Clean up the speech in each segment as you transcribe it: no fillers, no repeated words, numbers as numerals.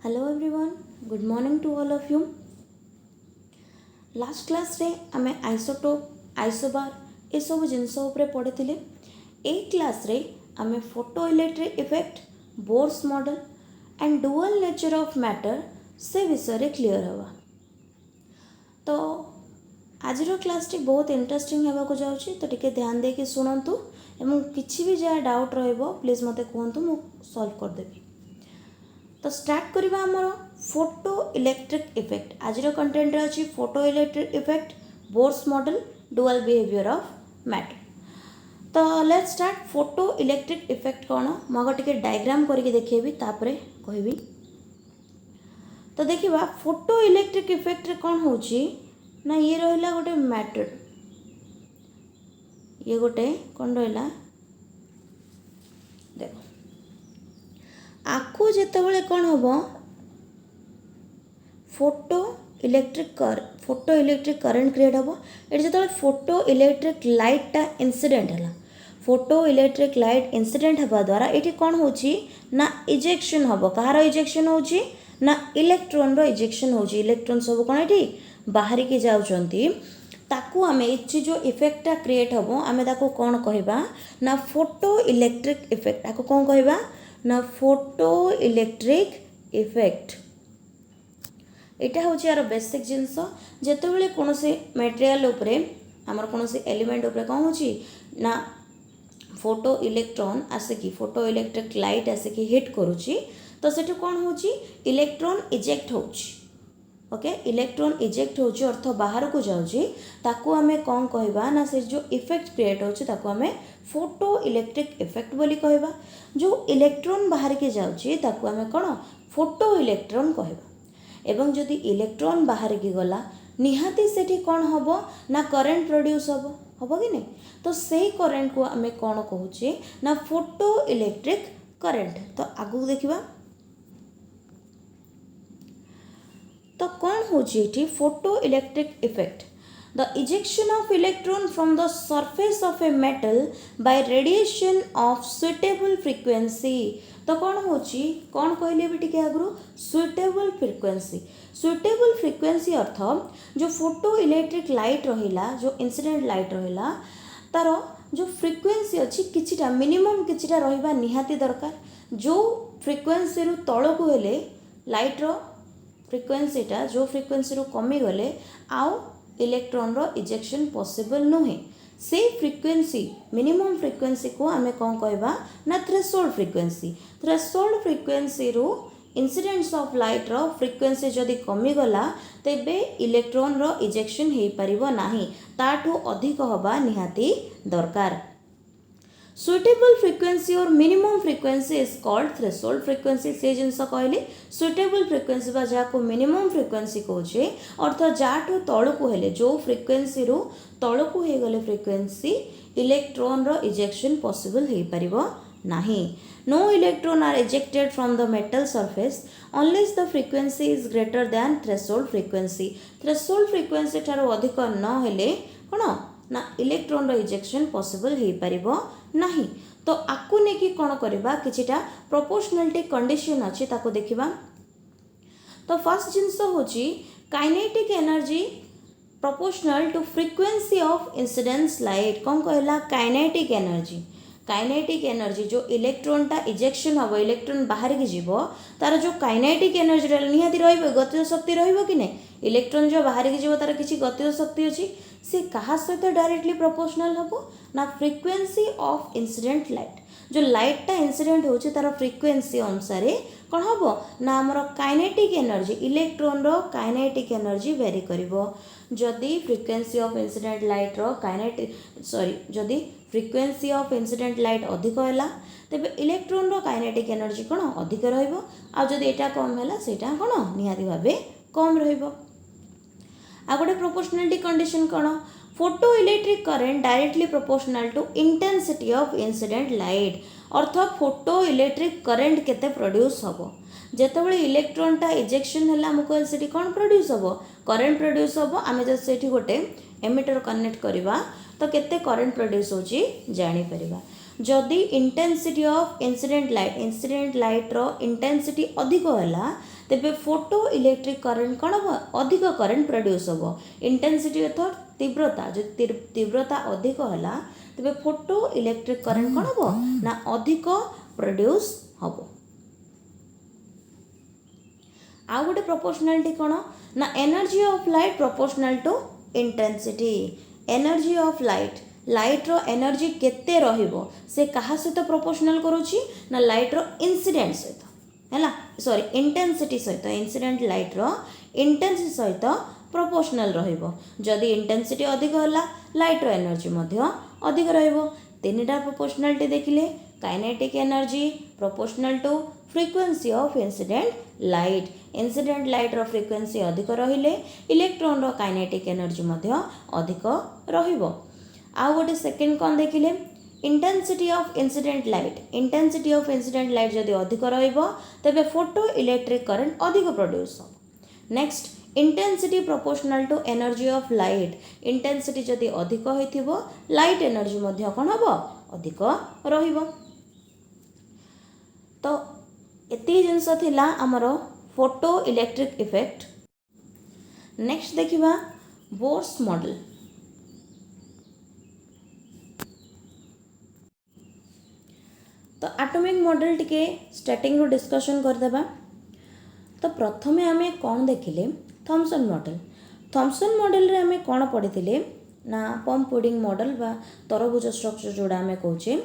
Hello everyone, good morning to all of you. Last class रे आमे isotope isobar ए सब जिनस उपरे पढ़िथिले। ए क्लास रे आमे photo electric effect Bohr's model and dual nature of matter से विषय रे क्लियर हवा। तो आज क्लास टी बहुत इंटरेस्टिंग होगा जाऊँगी, तो टिके ध्यान दे कि शुणु एवं किसी भी जहाँ डाउट रहिबो प्लीज मते कहतु मु सॉल्व कर देबी। तो स्टार्ट करवा आमर फोटो इलेक्ट्रिक इफेक्ट। आज कंटेंट रे अछि photo electric effect Bohr's model dual behaviour of matter. तो let's start. Photo electric effect कौन मग टिके डायग्राम करके देखेबी तापरे कहबी। तो देखिबा फोटो इलेक्ट्रिक इफेक्ट रे कौन होची ना ये रहिला गोटे मैटर, ये गोटे कौन रहिला देखो आखु जेतेबेले कौन होबो फोटो इलेक्ट्रिक करंट क्रिएट होबो। एट जेतेबेले फोटो इलेक्ट्रिक लाइट टा इंसिडेंट हला, फोटो इलेक्ट्रिक लाइट इंसिडेंट हबा द्वारा एटी कौन होची ना इजेक्शन होबो। कहार इजेक्शन होची ना इलेक्ट्रॉन रो इजेक्शन होची। इलेक्ट्रॉन सब कौन एटी बाहरी के जाउचंती, ताकू आमे इछि जो इफेक्टटा क्रिएट हबो आमे ताकू कौन कहबा ना फोटो इलेक्ट्रिक इफेक्ट। ताकू कौन कहबा ना फोटो इलेक्ट्रिक इफेक्ट। एटा होची यार बेसिक जिंस। जेतेबेले कोनोसी मटेरियल उपरे हमर कोनोसी एलिमेंट उपरे कौन होची ना फोटो इलेक्ट्रॉन आसिकी फोटो इलेक्ट्रिक लाइट आसिकी हिट करूची, तो सेठी कौन होची इलेक्ट्रॉन इजेक्ट होची। ओके, इलेक्ट्रॉन इजेक्ट होची अर्थ बाहर को जाउची, ताकू आमे कौन कहबा ना से जो इफेक्ट क्रिएट होची ताकू आमे फोटो इलेक्ट्रिक इफेक्ट बोली कहबा। जो इलेक्ट्रॉन बाहर के जाउची ताकू आमे कौन फोटो इलेक्ट्रॉन कहबा। एवं जदि इलेक्ट्रॉन बाहर की गला निहाती सेठी कौन हबो ना करंट प्रोड्यूस हबो कि नहीं। तो सेही करंट को आमे कौन कहूचे ना फोटो इलेक्ट्रिक करंट। तो आगु देखिबा तो कौन होची एठी photo electric effect. The ejection of electron from the surface of a metal by radiation of suitable frequency. तो कौन होची कौन कहले भी टिके आगु सुइटेबल फ्रीक्वेंसी। सुइटेबल फ्रीक्वेंसी अर्थ जो फोटो इलेक्ट्रिक लाइट रहिला जो इंसिडेंट लाइट रहिला तार जो फ्रीक्वेंसी अच्छी किछिटा मिनिमम किछिटा रहिबा निहाती दरकार। जो फ्रीक्वेंसी रु तळकु हेले लाइट रो फ्रीक्वेंसीटा जो फ्रीक्वेंसी रो कमी गले आउ इलेक्ट्रॉन रो इजेक्शन पॉसिबल नुहे। से फ्रीक्वेंसी मिनिमम फ्रीक्वेंसी को आमे कौन कहबा ना थ्रेशोल्ड फ्रीक्वेंसी। थ्रेशोल्ड फ्रीक्वेंसी रो इंसिडेंट्स ऑफ लाइट रो फ्रीक्वेंसी जदि कमी गला तेबे इलेक्ट्रॉन रो इजेक्शन हेई परिबो नाही, ताठू अधिक होबा निहाती दरकार। सुइटेबल फ्रीक्वेंसी और minimum frequency is called threshold frequency. से जिनस कहली सुइटेबल फ्रीक्वेंसी बा जाको मिनिमम फ्रीक्वेंसी कहूचे अर्थ जाठू तळकु हेले जो फ्रीक्वेंसी रु तळकु हे गले फ्रीक्वेंसी इलेक्ट्रॉन रो इजेक्शन पॉसिबल हे परिबो नाही। No electron are ejected from the metal surface unless the frequency is greater than threshold frequency. Threshold frequency ठारो अधिक न हेले कोन ना इलेक्ट्रॉन रो इजेक्शन पॉसिबल हे परिबो नाही। तो आकु नेकी कौन करबा किछिटा प्रोपोर्शनलिटी कंडीशन अछि ताको देखिबा। तो फर्स्ट जिंस होची kinetic energy proportional to frequency of incidence light. कौन कहला काइनेटिक एनर्जी। काइनेटिक एनर्जी जो इलेक्ट्रॉन टा इजेक्शन हबो इलेक्ट्रॉन बाहर की जीवो तार जो काइनेटिक एनर्जी निहाती रहिबो गतिज शक्ति रहिबो कि नै। इलेक्ट्रॉन जो बाहर की जीवो तार किछि गतिज शक्ति अछि से कहा सहित डायरेक्टली प्रोपोर्शनल हबो ना फ्रीक्वेंसी ऑफ इंसिडेंट लाइट। जो लाइट टा इंसिडेंट होची तार फ्रीक्वेंसी अनुसार कौन हबो ना हमर काइनेटिक एनर्जी इलेक्ट्रॉन रो काइनेटिक एनर्जी वेरी करिवो। जदि फ्रीक्वेंसी ऑफ इंसिडेंट लाइट रो जदि फ्रीक्वेंसी ऑफ इंसिडेंट लाइट अधिक हैला तेबे इलेक्ट्रॉन रो काइनेटिक एनर्जी कोन अधिक रहइबो आ जदि एटा कम हैला सेटा कोन निहाती भाबे कम रहइबो। आ गोटे प्रोपोर्शनलिटी कंडीशन कौन photo electric current directly proportional to intensity of incident light. अर्थ फोटो इलेक्ट्रिक करंट केते प्रोड्यूस हबो जेतेबेले इलेक्ट्रॉन टा इजेक्शन हैला मुको सेठी कोन प्रोड्यूस हबो करंट प्रोड्यूस हबो। आमे जब सेठी गोटे एमिटर कनेक्ट करबा तो केते करंट प्रोड्यूस होची जानि परिबा। जदि इंटेंसिटी ऑफ इंसिडेंट लाइट रो इंटेंसिटी अधिक हैला तेबे फोटो इलेक्ट्रिक करेन्ट कौन हम अधिक करेन्ट प्रोड्यूस हम इंटेंसिटी अर्थात तीव्रता जो तीव्रता अधिक है तेबे फोटो इलेक्ट्रिक करेन्ट कौन हम ना अधिक प्रोड्यूस हम आउ गोटे प्रोपोर्शनालिटी कौन ना energy of light proportional to intensity energy of light रो एनर्जी केते रहिबो से कहा सहित प्रोपोर्शनल करूची ना लाइट रो इंसिडेंट सहित हैला सॉरी इंटेंसिटी सहित इंसिडेंट लाइट रो इंटेंसिटी सहित प्रोपोर्शनल रहिबो जदि इंटेंसिटी अधिक होला लाइट रो एनर्जी मध्य अधिक रहिबो तीनटा प्रोपोर्शनालिटी देखिले kinetic energy proportional to frequency of incident light रो फ्रीक्वेंसी अधिक रहिले इलेक्ट्रॉन रो काइनेटिक एनर्जी मध्य अधिक रहिबो आउ गोटे सेकेंड कौन देखिले इंटेंसिटी ऑफ इंसिडेंट लाइट जदि अधिक रहिबो तबे फोटो इलेक्ट्रिक करंट अधिक प्रोड्यूस हो next intensity proportional to energy of light intensity जदि अधिक होइथिबो लाइट एनर्जी मध्य कोन हबो अधिक रहिबो तो एती जिंस थिला हमरो फोटो इलेक्ट्रिक इफेक्ट नेक्स्ट देखिबा बोर्स मॉडल तो एटॉमिक मॉडल टिके स्टार्टिंग रो डिस्कशन कर देबा तो प्रथमे आमे कौन देखिले थॉमसन मॉडल रे आमे कौन पढ़ी ना पंप पुडिंग मॉडल बा तरभुज स्ट्रक्चर जोड़ा आमे कहूचे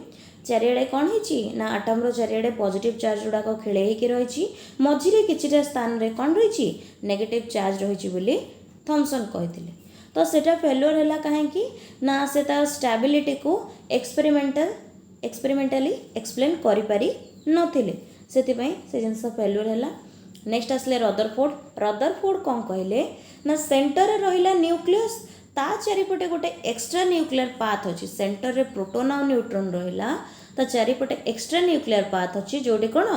चारिआडे कौन होइची ना आटम रो चारिआडे पॉजिटिव चार्ज जोड़ा को खेले ही रही मझिरे किछिटा स्थान रे कौन रही नेगेटिव चार्ज रही बोली थॉमसन कहथिले तो सेटा फेल्युअर हैला काहेकि ना से तार स्टेबिलिटी को एक्सपेरिमेंटली एक्सप्लेन करि पारि नथिले सेति से जिनस फेल्युअर हैला नेक्स्ट आसले रदरफोर्ड कौन कहले ना सेंटर रे रहिला न्यूक्लियस ता चारिपटे गोटे एक्स्ट्रा न्यूक्लियर पाथ अच्छी सेंटर रे प्रोटॉन और न्यूट्रॉन रहिला ता चारिपटे एक्स्ट्रा न्यूक्लियर पाथ अच्छी जोटी कौन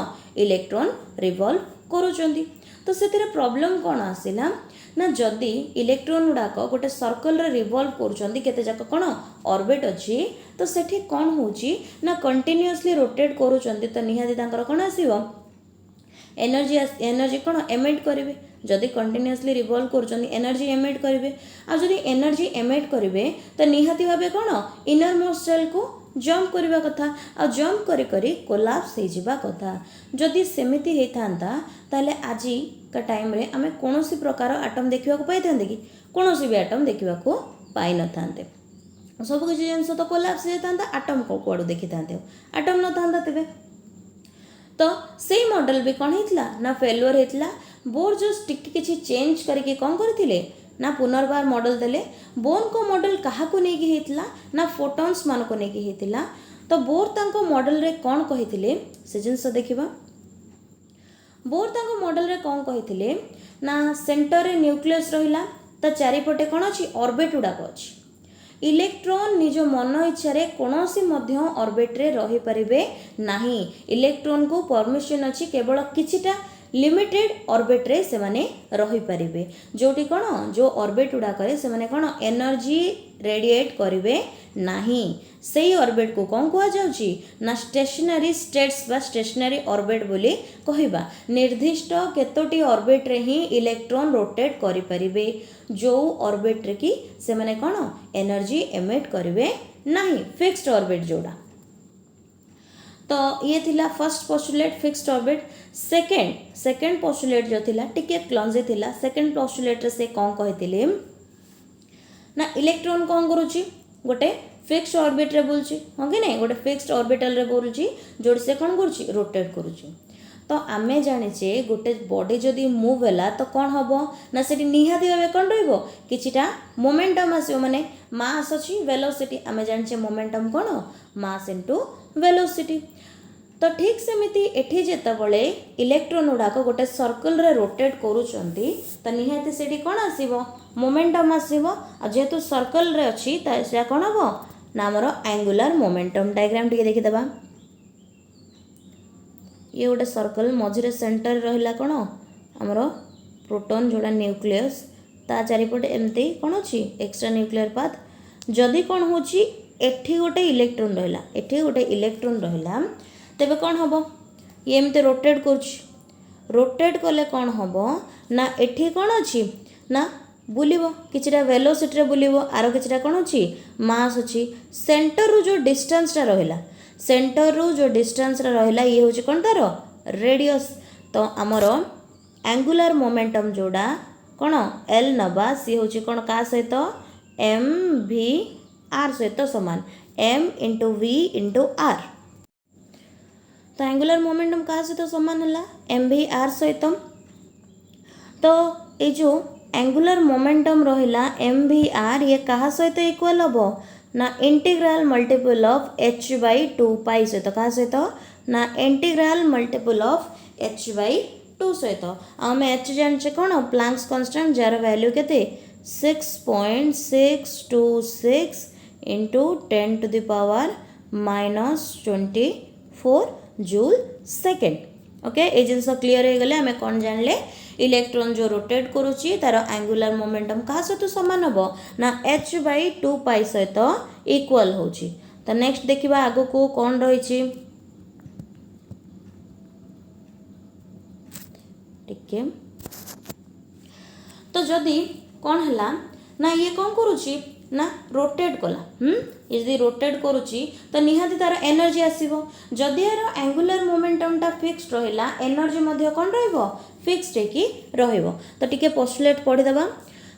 इलेक्ट्रॉन रिवॉल्व करूचंदी तो से प्रॉब्लम कौन आसिला ना जदि इलेक्ट्रॉन गुड़ाक गोटे सर्कल रे रिवॉल्व करूचंदी केते जाक कौन ऑर्बिट अच्छी तो सेठी कौन होची ना कंटिन्यूअसली रोटेट करूचंदी तो निहाती तांकर कौन आसीबो एनर्जी कौन एमिट करेंगे जदि कंटिन्यूअसली रिवॉल्व कर एनर्जी एमिट करेंगे आ जदि एनर्जी एमिट करेंगे तो निहाती भाव कौन इनर मोस्ट सेल को जंप करवा कथा आ जंप करी करी कोलाप्स हो जावा कथा जदि सेमिति होता ताले आज का टाइम रे आमे कोनोसी प्रकार आटम देखा पाई कि कोनोसी भी आटम देखा पाई न थांते सब किसी जिनस तो कोलाप्स होता आटम को कुआड़ू देखी था आटम न था तेरे तो से मॉडल भी कौन होता ना फेल्युअर होता बोर जस्ट टिके चेंज करके कौन करथिले ना पुनर्बार मॉडल देले बोर को मॉडल कहा को नहीं होता ना फोटॉन्स मान को नहीं होता तो बोर तांको मॉडल रे कौन कहिथिले से जिनस देखिबा बोर तांको मॉडल रे कौन कहिथिले ना सेंटर रे न्यूक्लियस रहिला तो चारिपटे कौन अच्छी ऑर्बिट गुड़ाक अच्छी इलेक्ट्रॉन निज मन इच्छा कौनसी ऑर्बिट रे रही पारिबे नाही इलेक्ट्रॉन को परमिशन अच्छी केवल किछिटा लिमिटेड ऑर्बिट रे से माने रही पारिबे जोटी कौन जो ऑर्बिट गुड़ाक से माने कौन एनर्जी रेडिएट करिवे नाही सेही ऑर्बिट को कौन कहा जाउची ना स्टेशनरी स्टेट्स बा स्टेशनरी ऑर्बिट बोली कहिबा निर्दिष्ट केतोटी ऑर्बिट रे ही इलेक्ट्रॉन रोटेट करि परिबे जो ऑर्बिट रे की से माने कौन एनर्जी एमिट करिवे नाही फिक्स्ड ऑर्बिट जोड़ा तो ये थिला first postulate fixed orbit second postulate जो थिला टिके क्लॉन्जी थिला सेकेंड पोस्टुलेट रे से कौन कहिथिले ना इलेक्ट्रॉन कौन करूची गोटे फिक्स्ड ऑर्बिट रे बोलची हाँ कि नहीं गोटे फिक्स्ड ऑर्बिटल रे बोलची जोड़ से कौन करूची रोटेट करूची तो आमे जानिचे गोटे बॉडी जदि मूव हैला तो कौन हबो ना सेठी निहाती भाबे कौन रहइबो किछिटा मोमेंटम आसीबो माने मास अछि वेलोसिटी आमे जानिचे मोमेंटम कौन मास इनटू वेलोसिटी तो ठीक सेमिति एठी जेतबळे इलेक्ट्रॉन गुड़ाक गोटे सर्कल रे रोटेट करूचंती तो निहाती सेठी कौन आसीबो मोमेंटम आसीबो आ जेहेतु सर्कल रे अछि ता से कौन हबो ना हमर एंगुलर मोमेंटम डायग्राम टिके देखि देबा ये गोटे सर्कल मझिरे सेंटर रहिला कौन हमर प्रोटॉन जोड़ा न्यूक्लियस ता चारिपटे एमती कौन अच्छी एक्स्ट्रा न्यूक्लियर पाथ जदि कौन होची एठी गोटे इलेक्ट्रॉन रहिला तेबे कौन हबो ये एमती रोटेट करूची रोटेट कले कौन हम ना एठी कौन अच्छी ना बुलिबो किछिटा वेलोसिटी रे बुलिबो आरो किछिटा कौन अच्छी मास अच्छी सेंटर रु जो डिस्टेंस टा रहिला सेंटर रु जो डिस्टेंस रे रहिला ये होची कौन तार रेडियस तो आमर एंगुलर मोमेंटम जोड़ा कौन एल नबा सी होची कौन का सहित एम भी आर सहित समान m into v into r तो एंगुलर मोमेंटम क्या सहित समान है एम भी आर सहित तो ये जो एंगुलर मोमेंटम रहिला एम भी आर ये कहा सहित इक्वल हम ना integral multiple of h by two pi सहित क्या सहित ना integral multiple of h by two सहित आम एच जाने कौन प्लांक्स कांस्टेंट जार वैल्यू केते 6.626 into 10 to the power -24 joule second okay ये जिनस क्लीयर हो गले आम कौन जानले इलेक्ट्रॉन जो रोटेट करुच्ची तार एंगुलर मोमेंटम क्या सहित सामान हम ना एच बाई टू पाई सहित इक्वल होची तो नेक्स्ट देखा आग को कौन रही टिके तो जदि कौन है ना ये कौन करुच्ची ना रोटेट कला यदि रोटेट करुच्ची तो निहाती तार एनर्जी आसीबो जदि यार एंगुलर मोमेंटम टा फिक्स्ड रहिला एनर्जी मध्य कौन रहिबो फिक्स्ड की रहिबो तो टिके पोस्टुलेट पढ़ी देबा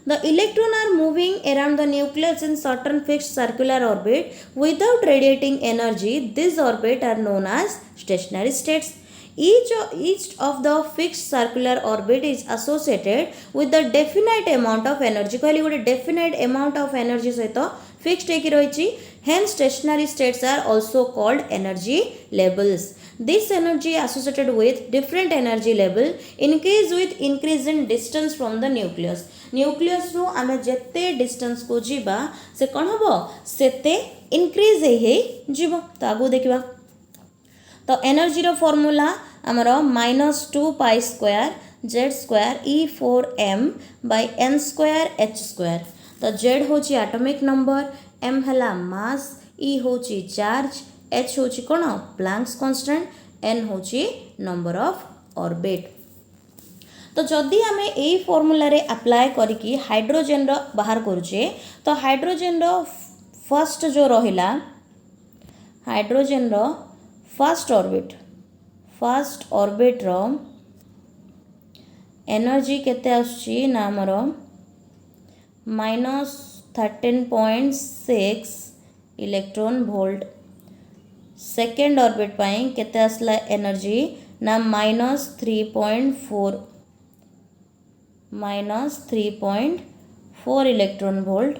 the electron are moving around the nucleus in certain fixed circular orbit without radiating energy this orbit are known as stationary states each of the fixed circular orbit is associated with the definite amount of energy कहली गोटे definite amount of energy सहित fixed होकी रही hence stationary states are also called energy levels this energy associated with different energy level increase with increase in distance from the nucleus nucleus ru आमे जेते distance को जीवा से कौन हम सेते increase हे जीवो तो आगु देखिबा तो एनर्जी रो फॉर्मूला आमर -2 pi square Z square E4m by n square h square तो जेड होची एटॉमिक नंबर m हला मास E होची चार्ज h होची कोन प्लैंक्स कांस्टेंट n होची नंबर ऑफ ऑर्बिट तो जदि आमे एई फॉर्मूला रे अप्लाई करिकी हाइड्रोजन रो बाहर करूचे तो हाइड्रोजन रो फर्स्ट जो रहिला हाइड्रोजन रो फर्स्ट ऑर्बिट रो एनर्जी केते आछी ना हमर -13.6 इलेक्ट्रॉन वोल्ट सेकेंड ऑर्बिट पाई केते आसला एनर्जी ना -3.4 इलेक्ट्रॉन वोल्ट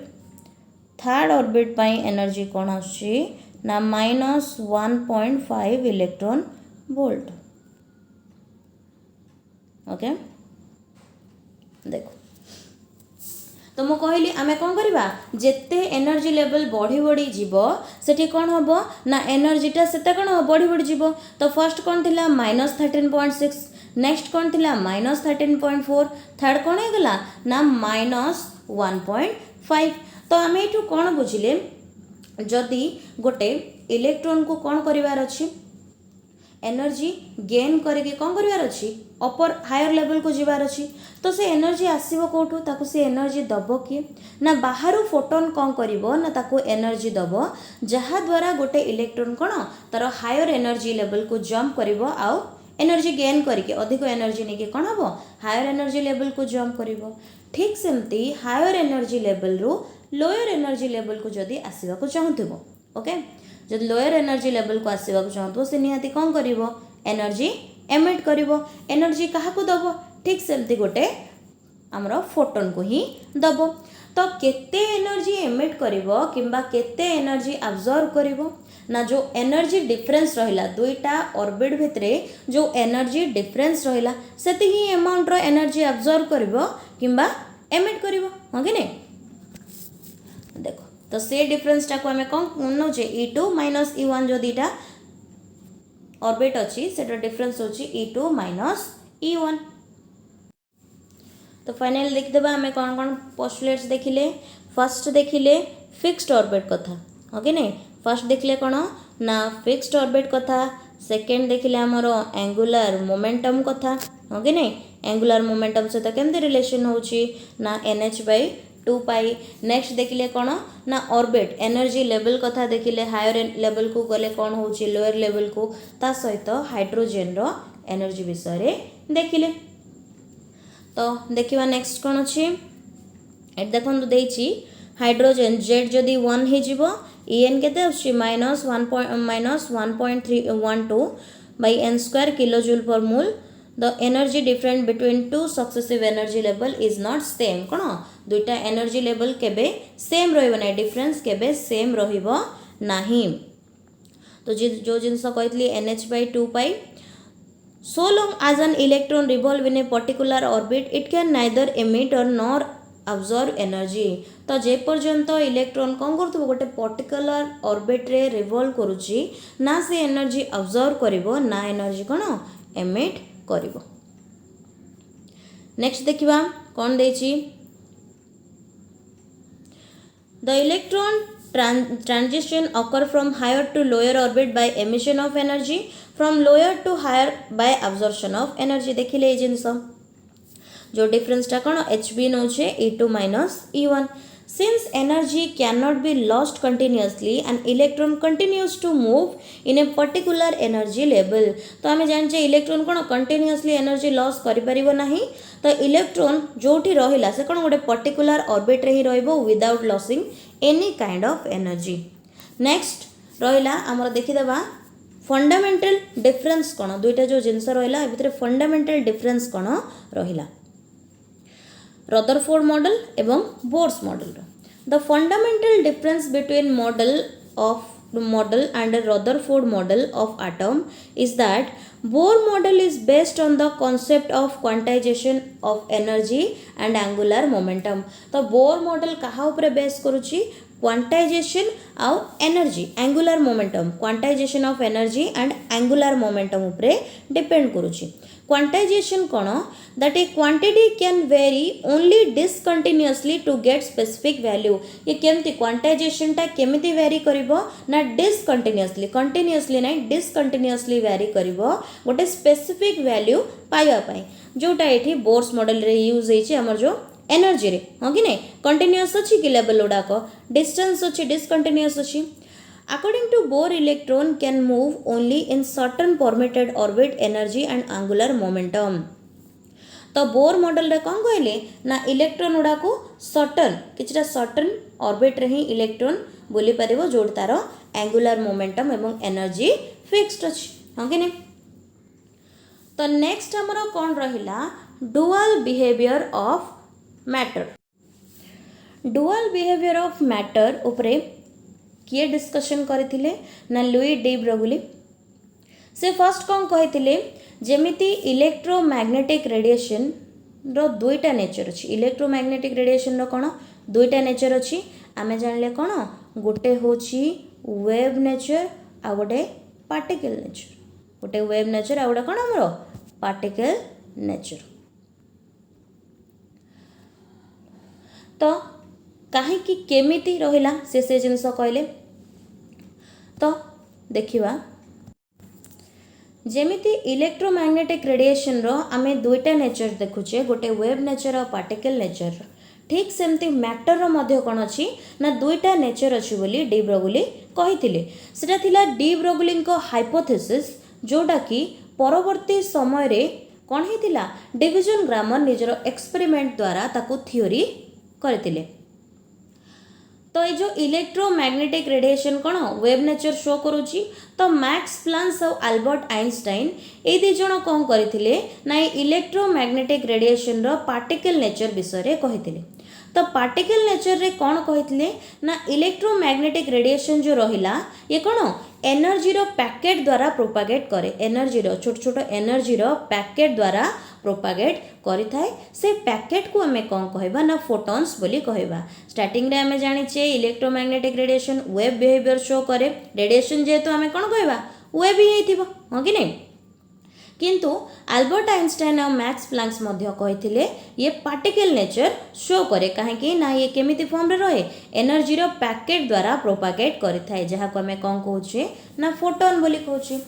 थर्ड ऑर्बिट पाई एनर्जी कौन आछी ना -1.5 इलेक्ट्रॉन वोल्ट ओके देखो तो मु कहली आमे कौन करबा जेते एनर्जी लेवल बढ़ी बढ़ी जीवो सेठी कौन हबो ना एनर्जीटा सेते कौन बढ़ी बढ़ी जीवो तो फर्स्ट कौन थिला -13.6 नेक्स्ट कौन थिला -13.4 थर्ड कौन हो गला ना -1.5 तो आमे एठू कौन बुझिले जदि गोटे इलेक्ट्रॉन को कौन करिवार अछि एनर्जी गेन करके कौन करिवार अछि अपर हायर लेवल को जीवार अछि तो से एनर्जी आसीबो कोठू ताको से एनर्जी दबो कि ना बाहरु फोटोन कौन करिवो ना ताको एनर्जी दबो जहा द्वारा गोटे इलेक्ट्रॉन कौन तार हायर एनर्जी लेवल को जंप करिवो आउ एनर्जी गेन करके अधिक एनर्जी नेके कौन हबो हायर एनर्जी लेवल को जंप करिवो ठीक सेमती हायर एनर्जी लेवल रु लोअर एनर्जी लेवल को जदि आसीबा को चाहथिबो ओके जब लोअर एनर्जी लेवल को आसीबा को चाहतो से निहाती कौन करिवो एनर्जी एमिट करिवो एनर्जी काहा को दबो ठीक सेमती गोटे हमरो फोटोन को ही दबो तो केते एनर्जी एमिट करिवो किंबा केते एनर्जी अब्जॉर्ब करिवो ना जो एनर्जी डिफरेंस रहिला दुईटा ऑर्बिट भितरे जो एनर्जी डिफरेंस रहिला सेति ही अमाउंट रो एनर्जी अब्जॉर्ब करिवो किंबा एमिट करिवो हो कि नहीं देखो तो से डिफरेंस टा को हमें कौन नौचे E2 माइनस E1 जो दीटा ऑर्बिट अच्छी सेटा डिफरेंस होची E2 माइनस E1 तो फाइनल लिख देबा हमें कौन कौन पोस्टुलेट्स देखिले फर्स्ट देखिले फिक्स्ड ऑर्बिट कथा ओके नहीं फर्स्ट देखले कौन ना फिक्स्ड ऑर्बिट कथा सेकेंड देखिले आमर एंगुलर मोमेंटम कथा हाँ कि नहीं एंगुलर मोमेंटम सहित केमती रिलेशन होची ना NH/2π नेक्स्ट देखिले कौन ना ऑर्बिट एनर्जी लेवल कथा देखिले हायर लेवल को गले कौन होची लोअर लेवल को ता सहित हाइड्रोजन रो एनर्जी विषय रे देखिले तो देखिवा नेक्स्ट कौन अछि एट देखो देछि हाइड्रोजन जेड जदि 1 हे जीवो En केते आछि -1.312 by n square kilojoule per mole the energy difference between two successive energy level is not same कोन दुईटा एनर्जी लेवल केबे सेम रहइबो नै डिफरेंस केबे सेम रहइबो नाही तो जो जिनस कहतली NH/2π so long as an electron revolve in a particular orbit it can neither emit or nor absorb energy तो जे पर्यंत electron कौन कर गोटे पर्टिकुलर ऑर्बिट रे रिवॉल्व करुची ना से एनर्जी अब्जॉर्ब करिवो ना एनर्जी कौन एमिट करिवो नेक्स्ट देखिबा कौन देछि the electron transition occur from higher to lower orbit by emission of energy from lower to higher by absorption of energy देखिले ए जिंस जो डिफरेंस टा कौन HB नौचे E2 minus E1 since energy cannot be lost continuously an electron continues to move in a particular energy level तो आमे जानचे electron कौन continuously energy loss करि परिबो नाही तो इलेक्ट्रॉन जोठी रहिला से कौन गोटे पर्टिकुलर ऑर्बिट रे ही रहइबो without losing any kind of energy next रहिला हमर देखि देबा फंडामेंटल डिफरेंस कौन दुईटा जो जिनस रहिला ए भितर फंडामेंटल डिफरेंस कौन रहिला रदरफोर्ड मॉडल एवं Bohr's model the fundamental difference between model and Rutherford model of atom is that Bohr model is based on the concept of quantization of energy and angular momentum तो Bohr model कहा ऊपर base करूची quantization of energy angular momentum quantization of energy and angular momentum ऊपर depend करूची quantization कौन that a quantity can vary only discontinuously to get specific value ये केमती quantization टा केमिति vary करिवो ना discontinuously continuously ना discontinuously vary करिवो गोटे specific value पाइबा पई जोटा एठी बोर्स मॉडल रे यूज हेछि हमर जो एनर्जी रे हां कि नै कंटीन्यूअस अछि कि लेवल उडाक डिस्टेंस अछि डिसकंटीन्यूअस अछि According to Bohr, electron can move only in certain permitted orbit energy and angular momentum. तो बोर मॉडल रे कौन कहले ना इलेक्ट्रॉन उडा को सर्टन ऑर्बिट रे ही इलेक्ट्रॉन बुली परिबो जोड तार एंगुलर मोमेंटम एवं एनर्जी फिक्स्ड अछि हां कि नै तो नेक्स्ट हमरो कौन रहिला dual behaviour of matter dual behaviour of matter उपरे किए डिस्कशन करथिले ना लुई डी ब्रोगली से फर्स्ट कौन कहिथिले जेमिति इलेक्ट्रोमैग्नेटिक रेडिएशन रो दुईटा नेचर अछि इलेक्ट्रोमैग्नेटिक रेडिएशन रो कोन दुईटा नेचर अछि आमे जानले कोन गोटे होछि वेव नेचर आ गोटे पार्टिकल नेचर गोटे वेव नेचर आ गोटे कोन हमरो पार्टिकल नेचर तो कहीं केमिति रहिला से जिनस कहले तो देखिवा जेमिति इलेक्ट्रोमैग्नेटिक रेडिएशन रो आमे दुईटा नेचर देखुचे गोटे वेव नेचर और पार्टिकल नेचर ठीक सेमती मैटर रो मध्य कोन अछि ना दुईटा नेचर अछि बोली डी ब्रोगली कहिथिले सेटा थिला डी ब्रोगली को हाइपोथेसिस जोटा कि परवर्ती समय रे कोन हिथिला डिवीजन ग्रामर निजरो एक्सपेरिमेंट द्वारा ताकू थ्योरी करथिले तो ये जो इलेक्ट्रोमैग्नेटिक रेडिएशन कौन वेव नेचर शो करुची तो मैक्स प्लांक और अल्बर्ट आइंस्टाइन ये दी जण कौन करथिले ना इलेक्ट्रोमैग्नेटिक रेडिएशन रो पार्टिकल नेचर विषय रे कहिथिले तो पार्टिकल नेचर रे कौन कहिथिले ना इलेक्ट्रोमैग्नेटिक रेडिएशन जो रहिला ये कौन एनर्जी रो पैकेट द्वारा प्रोपागेट करे एनर्जी रो छोट छोट एनर्जी रो पैकेट द्वारा प्रोपागेट करि थाए से पैकेट को हमें कौन कहबा ना फोटॉन्स बोली कहबा स्टार्टिंग रे हमें जानि छे electromagnetic radiation wave behaviour show करे रेडिएशन जेतो हमें कौन कहबा वेव ही हेतिबो हो कि नहीं किंतु अल्बर्ट आइंस्टाइन और मैक्स प्लांक मध्य कहिथिले ये पार्टिकल नेचर शो करे काहे ना ये केमिति फॉर्म रे रहे एनर्जी रो पैकेट द्वारा प्रोपागेट करि थाए जहा को हमें कौन कहउछे ना फोटोन बोली कहउछे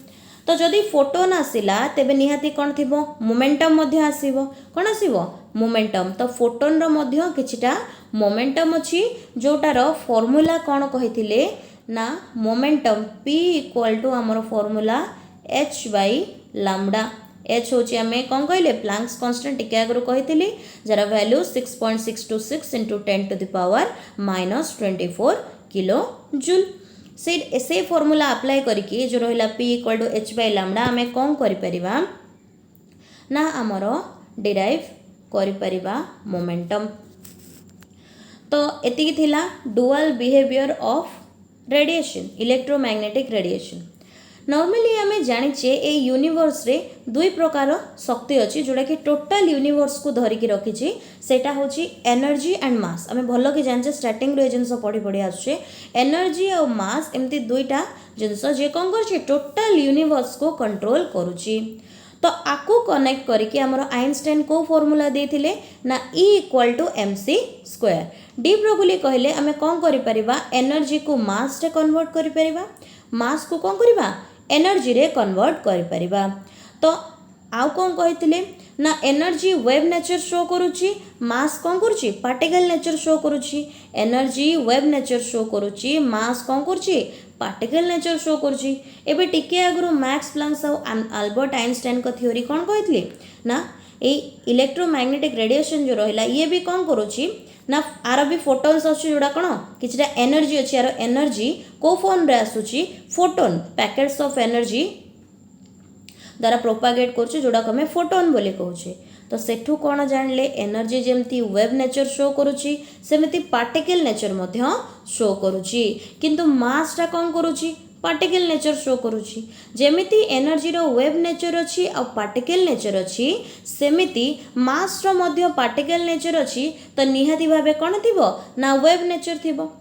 तो जदि फोटोन आसिला तेबे निहाती कौन थी मोमेंटम मध्य आसीबो कौन आसीबो मोमेंटम। तो फोटोन रो मध्य किछिटा मोमेंटम अछि जोटार फॉर्मूला कौन कहिथिले ना मोमेंटम p इक्वल टू आमर formula h by lambda. H हूँ आम कौन कहले प्लांक्स कांस्टेंट टिके आगु कही जार value 6.626 into 10 to the power -24 kilo joule. से फॉर्मूला अप्लाई करके जो रहा p equal to h by lambda आम कौन करिपरिबा ना आमर डिराइव करिपरिबा मोमेंटम। तो एतिकी थिला dual behaviour of radiation electromagnetic radiation. Normally आम जाचे ए यूनिवर्स रे दुई प्रकार शक्ति अच्छी जोड़ा कि टोटाल यूनिवर्स को धरिकी रखी सेटा होची एनर्जी एंड मास। आम भल कि जाने स्टार्टिंग रो जिनस पढ़ी पढ़ी आसुचे एनर्जी और मास एमती दुईटा जिनस जे कौन कर टोटाल यूनिवर्स को कंट्रोल करुची। तो आपको कनेक्ट करके आमर आइंस्टाइन को फॉर्मूला देथिले ना E equal to mc square. De Broglie कहले आम कौन करिपरिबा एनर्जी को मास रे कन्वर्ट करिपरिबा मास को कौन करिबा एनर्जी रे कन्वर्ट करिपरिबा। तो आउ कौन कहिथिले ना एनर्जी वेव नेचर शो करुची मास कौन करुची पार्टिकल नेचर शो करुची। एनर्जी वेव नेचर शो करुची मास कौन करुची पार्टिकल नेचर शो करुची। एबे टिके आगु मैक्स प्लांक्स और अल्बर्ट आइंस्टाइन का थ्योरी कौन कहिथिले ना ए इलेक्ट्रोमैग्नेटिक रेडिएशन जो रहिला ये भी कौन करुची ना आर भी फोटोन्स अच्छे जोड़ा कौन किछटा एनर्जी अच्छी यार एनर्जी को फॉर्म रे आसुची फोटोन पैकेट्स ऑफ एनर्जी द्वारा प्रोपागेट करुचे जोड़ा को हमें फोटोन बोली कहूचे। तो सेठू कौन जानले एनर्जी जेमती वेव नेचर शो करुची सेमती पार्टिकल नेचर मध्य शो करुची किंतु मासटा कौन करुची पार्टिकल नेचर शो करुची। जेमिति एनर्जी रो वेव नेचर अच्छी आ पार्टिकल नेचर अच्छी सेमिति मास रो मध्य पार्टिकल नेचर अच्छी तो निहाती भावे कौन थिबो ना वेव नेचर थिबो।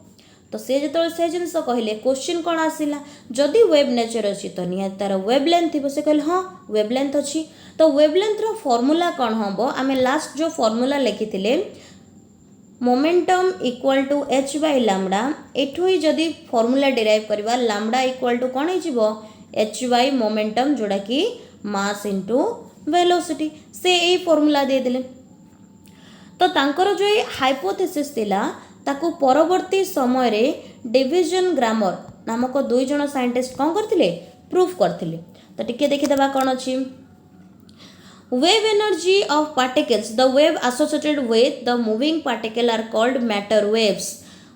तो से जो से जिनस कहले क्वेश्चन कौन आसिला जदि वेव नेचर अच्छी तो निहाती तार वेव लेंथ थी से कहले हाँ वेव लेंथ अच्छी। तो वेव लेंथ रो फॉर्मूला कौन हम आम लास्ट जो फॉर्मूला लिखी momentum equal to h by lambda एठू ही जदि फॉर्मूला डिराइव करवा लैम्डा इक्वल टू कौन हो h बाई मोमेंटम जोड़ा कि मास इंटू वेलोसिटी से यही फॉर्मूला दे देले। तो तांकर जो ये हाइपोथेसिस थिला ताकू परवर्ती समय रे डिविजन ग्रामर नामक दुई जन साइंटिस्ट कौन करथिले प्रूफ करथिले। तो टिके देखिदेबा कौन अच्छी wave energy of particles the wave associated with the moving particle are called matter waves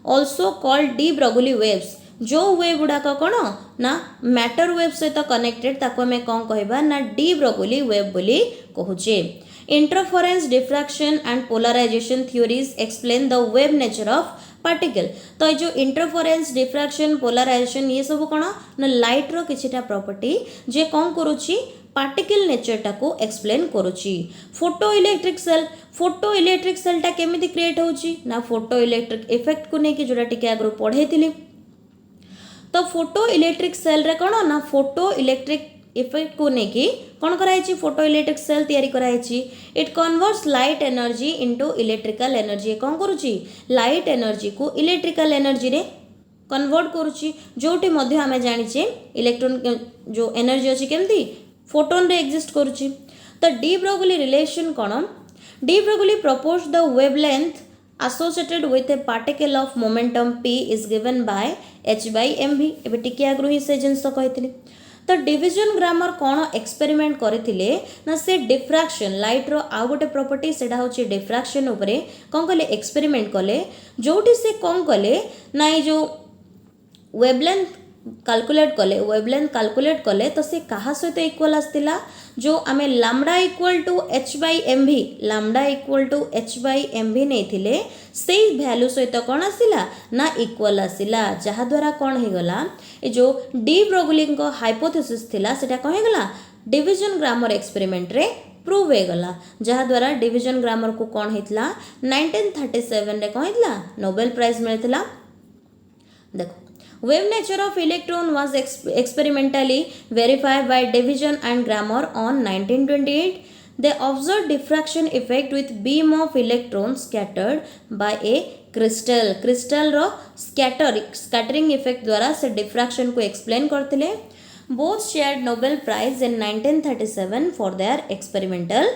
also called de broglie waves। जो वेव गुड़ाक कौन ना मैटर वेव सहित कनेक्टेड ताको हमें कौन कहबा ना डी ब्रोगली वेव बोली कहूचे। Interference diffraction and polarisation theories explain the wave nature of particle. तो ये जो इंटरफेरेंस डिफ्रैक्शन पोलराइजेशन ये सब कौन ना लाइट रो किछिटा प्रॉपर्टी जे कौन करूची पार्टिकल नेचर टाको एक्सप्लेन करुची। फोटो इलेक्ट्रिक सेल टा केमिति क्रिएट होची ना फोटो इलेक्ट्रिक इफेक्ट को नेकी जोड़ा टिके आगु पढ़ेइथिली। तो फोटो इलेक्ट्रिक सेल रे कौन ना फोटो इलेक्ट्रिक इफेक्ट को नेकी कौन कराइची फोटो इलेक्ट्रिक सेल तैयारी कराइची। It converts light energy into electrical energy कौन करुची लाइट एनर्जी को इलेक्ट्रिकल एनर्जी रे कन्वर्ट करुची जोटी मध्य आमे जानिचे इलेक्ट्रॉन जो एनर्जी अछि केमती फोटोन रे एग्जिस्ट करुची। तो डी ब्रोगली रिलेशन कौन de Broglie propose the wavelength associated with a particle of momentum p is given by h by mv। एबे टिके आगु ही से जिनस कहिथिले। तो डिविजन ग्रामर कौन एक्सपेरिमेंट करथिले ना से डिफ्रैक्शन लाइट रो आ गोटे प्रॉपर्टी सेटा होची डिफ्रैक्शन उपरे कौन कले एक्सपेरिमेंट कले जोटी से कौन कले ना जो वेवलेंथ कैलकुलेट कले तो से कहा सहित इक्वल आसतिला जो आमे lambda equal to h by m v lambda equal to h by m v नहीं थिले से वैल्यू सहित कौन आसिला ना इक्वल आसिला जहा द्वारा कौन हो गला ए जो डी ब्रोगली को हाइपोथेसिस थिला सेटा कौन हो गला डिविजन ग्रामर एक्सपेरिमेंट रे प्रूव हो गला जहा द्वारा डिविजन ग्रामर को कौन होइतला 1937 रे कौन होइतला नोबेल प्राइज मिलतिला। देखो wave nature of electron was experimentally verified by division and grammar on 1928। they observed diffraction effect with beam of electrons scattered by a crystal row scattering effect द्वारा से diffraction को explain करथिले। Both shared Nobel Prize in 1937 for their experimental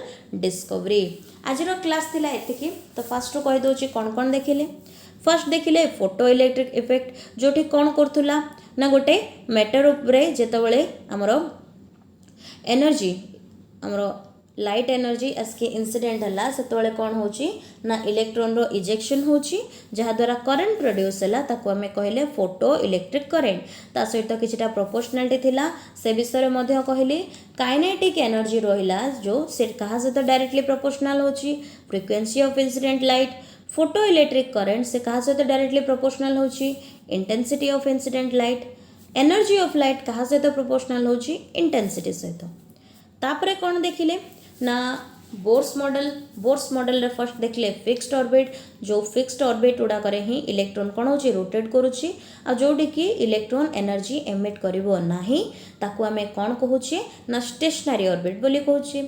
discovery. आजर class थिला एतिकी तो fast कहि दउची कोन कोन देखिले. फर्स्ट देखिले फोटो इलेक्ट्रिक इफेक्ट जोठी कोन करथुला ना गोटे मैटर उपरे जेतबेले हमरो एनर्जी हमरो लाइट एनर्जी आसके इंसिडेंट हला सेतबेले कोन होची ना इलेक्ट्रॉन रो इजेक्शन होची जहा द्वारा करंट प्रोड्यूस हला ताको हमें कहले फोटो इलेक्ट्रिक करंट. ता सहित किछटा प्रोपोर्शनलिटी थिला से विषय मध्ये कहली. काइनेटिक एनर्जी रहिला जो से कहा सहित डायरेक्टली प्रोपोर्शनल होची frequency of incident light. Photo electric current से कहा सहित डायरेक्टली प्रोपोर्शनल होची intensity of incident light. Energy of light कहा सहित प्रोपोर्शनल होची इंटेंसिटी सहित. तापरे कोन देखिले ना बोर्स मॉडल रे फर्स्ट देखले फिक्स्ड ऑर्बिट जो फिक्स्ड ऑर्बिट गुड़ा करे ही इलेक्ट्रॉन कौन होची रोटेट करूची आ जोडी की इलेक्ट्रॉन एनर्जी एमिट करिवो नाही ताकू हमें कौन कहूचे ना स्टेशनरी ऑर्बिट बोली कहूचे.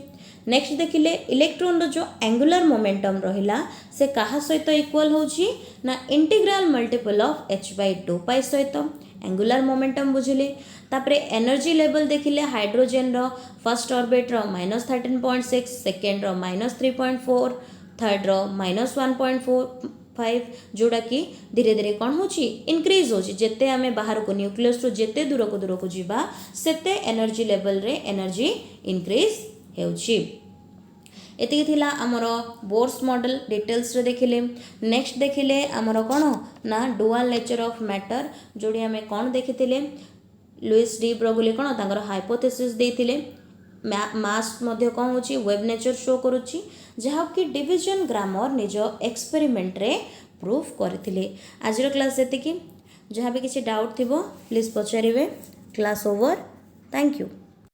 नेक्स्ट देखिले इलेक्ट्रॉन रो जो एंगुलर मोमेंटम रहिला से कहा सहित इक्वल होची ना इंटीग्रल मल्टीपल ऑफ h/2 पाई सहित एंगुलर मोमेंटम बुझिले. तापरे एनर्जी लेवल देखिले हाइड्रोजन रो फर्स्ट ऑर्बिट रो -13.6 सेकेंड रो -3.4 थर्ड रो -1.45 जोड़ा कि धीरे धीरे कौन होची इंक्रीज होची जेते आमे बाहर को न्यूक्लियस रो जेते दूर को जीवा सेते एनर्जी लेवल रे एनर्जी इंक्रीज हेउची. एतिक थिला आमर बोर्स मॉडल डिटेल्स रे देखिले. नेक्स्ट देखिले आमर कोन ना डुअल नेचर ऑफ मैटर जोड़ी आमे कोन देखिथिले लुइस डी ब्रोगली कोन तांगर हाइपोथेसिस देथिले. मास मध्ये कोन होची वेब नेचर शो करूची जहा कि डिवीजन ग्रामर निज एक्सपेरिमेंट रे प्रूफ करथिले. आजर क्लास एतिकी जहा भी किसी डाउट थिबो प्लीज पचारिबे. Class over. Thank you.